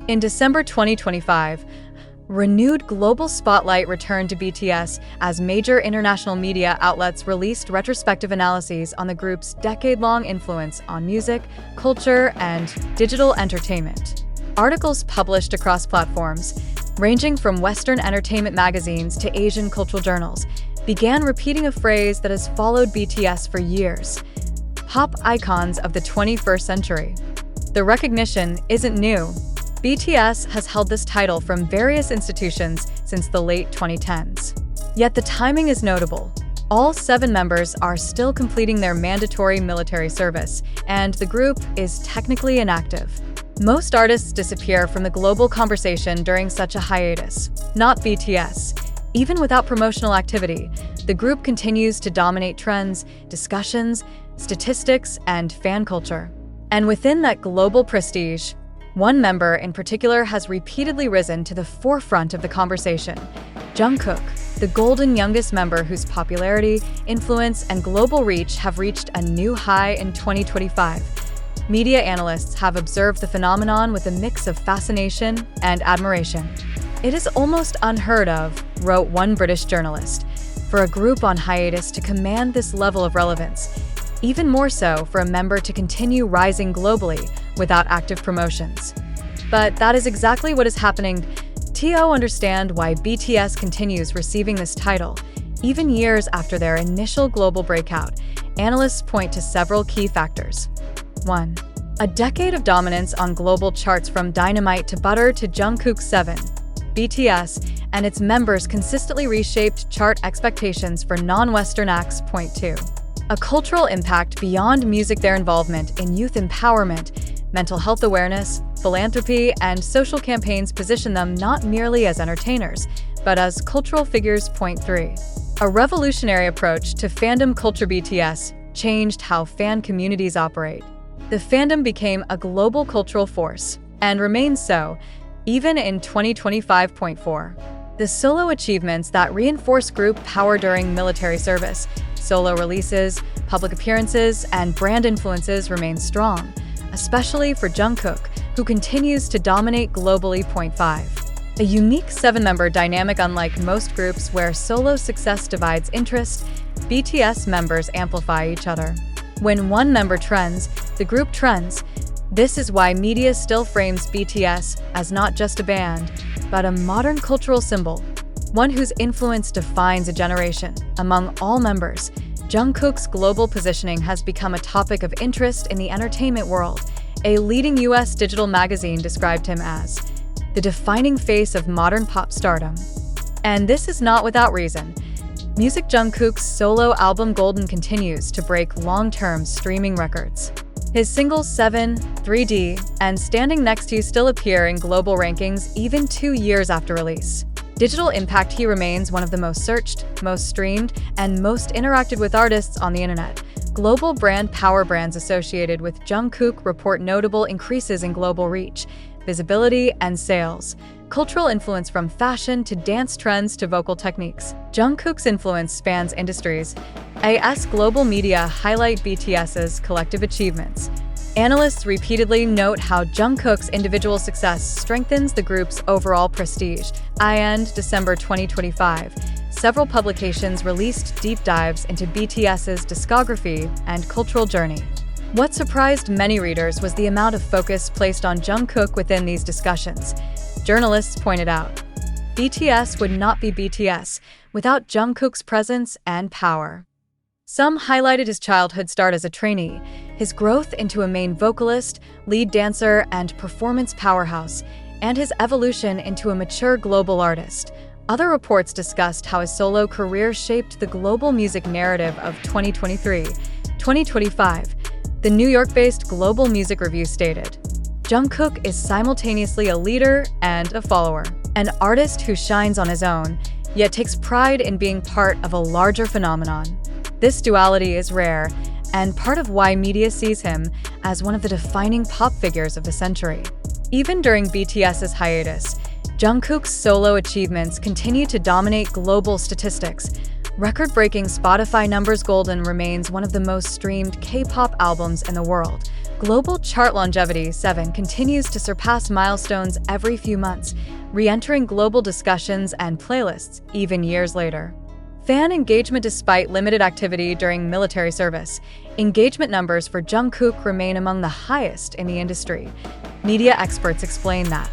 In December 2025, renewed global spotlight returned to BTS as major international media outlets released retrospective analyses on the group's decade-long influence on music, culture, and digital entertainment. Articles published across platforms, ranging from Western entertainment magazines to Asian cultural journals, began repeating a phrase that has followed BTS for years: pop icons of the 21st century. The recognition isn't new. BTS has held this title from various institutions since the late 2010s. Yet the timing is notable. All 7 members are still completing their mandatory military service, and the group is technically inactive. Most artists disappear from the global conversation during such a hiatus. Not BTS. Even without promotional activity, the group continues to dominate trends, discussions, statistics, and fan culture. And within that global prestige, one member in particular has repeatedly risen to the forefront of the conversation: Jungkook, the golden youngest member whose popularity, influence, and global reach have reached a new high in 2025. Media analysts have observed the phenomenon with a mix of fascination and admiration. "It is almost unheard of," wrote one British journalist, "for a group on hiatus to command this level of relevance. Even more so for a member to continue rising globally without active promotions." But that is exactly what is happening. To understand why BTS continues receiving this title, even years after their initial global breakout, analysts point to several key factors. 1. A decade of dominance on global charts from Dynamite to Butter to Jungkook's 7. BTS and its members consistently reshaped chart expectations for non-Western acts. Point 2. A cultural impact beyond music. Their involvement in youth empowerment, mental health awareness, philanthropy, and social campaigns position them not merely as entertainers, but as cultural figures. Point 3. A revolutionary approach to fandom culture. BTS changed how fan communities operate. The fandom became a global cultural force, and remains so, even in 2025. Point 4. The solo achievements that reinforce group power during military service. Solo releases, public appearances, and brand influences remain strong, especially for Jungkook, who continues to dominate globally. Point 5. A unique 7-member dynamic. Unlike most groups where solo success divides interest, BTS members amplify each other. When one member trends, the group trends. This is why media still frames BTS as not just a band, but a modern cultural symbol, one whose influence defines a generation. Among all members, Jungkook's global positioning has become a topic of interest in the entertainment world. A leading US digital magazine described him as the defining face of modern pop stardom. And this is not without reason. Music. Jungkook's solo album Golden continues to break long-term streaming records. His singles 7, 3D, and Standing Next to You still appear in global rankings even 2 years after release. Digital impact. He remains one of the most searched, most streamed, and most interacted with artists on the internet. Global brand power. Brands associated with Jungkook report notable increases in global reach, visibility, and sales. Cultural influence from fashion to dance trends to vocal techniques. Jungkook's influence spans industries. As global media highlight BTS's collective achievements. Analysts repeatedly note how Jungkook's individual success strengthens the group's overall prestige. In December 2025, several publications released deep dives into BTS's discography and cultural journey. What surprised many readers was the amount of focus placed on Jungkook within these discussions. Journalists pointed out, BTS would not be BTS without Jungkook's presence and power. Some highlighted his childhood start as a trainee, his growth into a main vocalist, lead dancer, and performance powerhouse, and his evolution into a mature global artist. Other reports discussed how his solo career shaped the global music narrative of 2023-2025. The New York-based Global Music Review stated, Jungkook is simultaneously a leader and a follower, an artist who shines on his own, yet takes pride in being part of a larger phenomenon. This duality is rare, and part of why media sees him as one of the defining pop figures of the century. Even during BTS's hiatus, Jungkook's solo achievements continue to dominate global statistics. Record-breaking Spotify numbers Golden remains one of the most streamed K-pop albums in the world. Global chart longevity 7 continues to surpass milestones every few months, re-entering global discussions and playlists even years later. Fan engagement despite limited activity during military service. Engagement numbers for Jungkook remain among the highest in the industry. Media experts explain that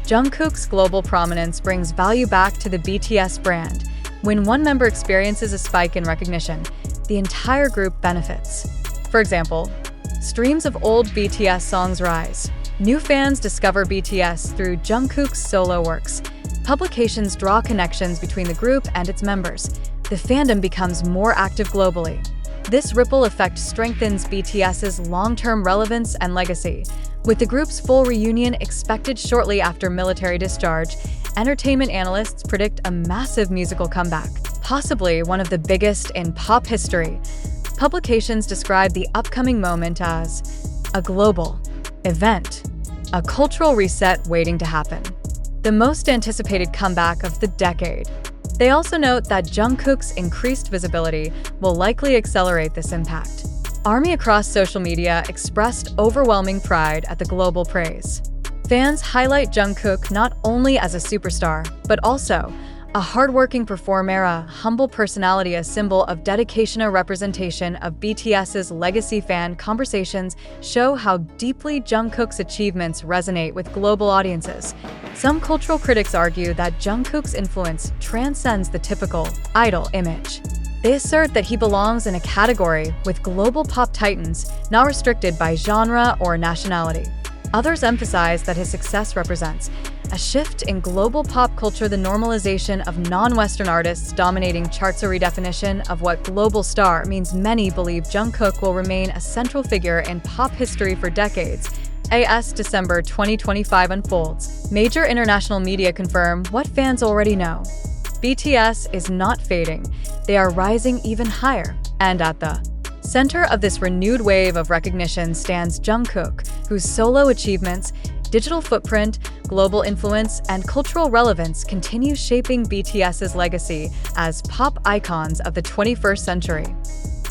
Jungkook's global prominence brings value back to the BTS brand. When one member experiences a spike in recognition, the entire group benefits. For example, streams of old BTS songs rise. New fans discover BTS through Jungkook's solo works. Publications draw connections between the group and its members. The fandom becomes more active globally. This ripple effect strengthens BTS's long-term relevance and legacy. With the group's full reunion expected shortly after military discharge, entertainment analysts predict a massive musical comeback, possibly one of the biggest in pop history. Publications describe the upcoming moment as a global event, a cultural reset waiting to happen, the most anticipated comeback of the decade. They also note that Jungkook's increased visibility will likely accelerate this impact. ARMY across social media expressed overwhelming pride at the global praise. Fans highlight Jungkook not only as a superstar, but also a hardworking performer, a humble personality, a symbol of dedication. A representation of BTS's legacy. Fan conversations show how deeply Jungkook's achievements resonate with global audiences. Some cultural critics argue that Jungkook's influence transcends the typical idol image. They assert that he belongs in a category with global pop titans, not restricted by genre or nationality. Others emphasize that his success represents a shift in global pop culture, the normalization of non-Western artists dominating charts. A redefinition of what global star means. Many believe Jungkook will remain a central figure in pop history for decades. As December 2025 unfolds, major international media confirm what fans already know. BTS is not fading, they are rising even higher. And at the center of this renewed wave of recognition stands Jungkook, whose solo achievements, digital footprint, global influence, and cultural relevance continue shaping BTS's legacy as pop icons of the 21st century.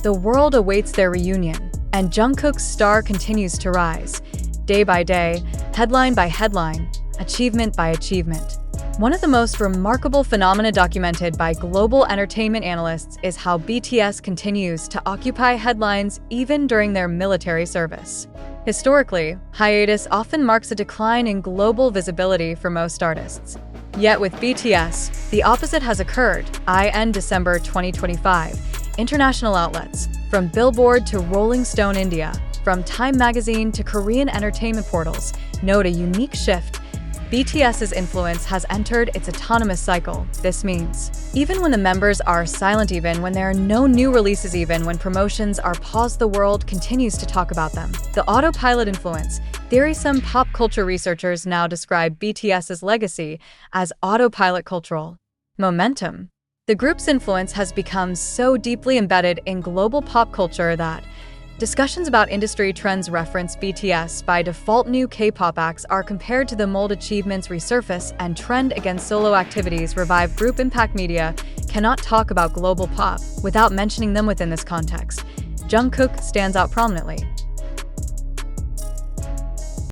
The world awaits their reunion, and Jungkook's star continues to rise, day by day, headline by headline, achievement by achievement. One of the most remarkable phenomena documented by global entertainment analysts is how BTS continues to occupy headlines even during their military service. Historically, hiatus often marks a decline in global visibility for most artists. Yet with BTS, the opposite has occurred. In December 2025, international outlets, from Billboard to Rolling Stone India, from Time magazine to Korean entertainment portals, note a unique shift. BTS's influence has entered its autonomous cycle. This means, even when the members are silent, even when there are no new releases, even when promotions are paused, the world continues to talk about them. The Autopilot influence theory. Some pop culture researchers now describe BTS's legacy as autopilot cultural momentum. The group's influence has become so deeply embedded in global pop culture that discussions about industry trends reference BTS by default. New K-pop acts are compared to the mold. Achievements resurface and trend against solo activities revive. Group impact. Media cannot talk about global pop without mentioning them within this context. Jungkook stands out prominently.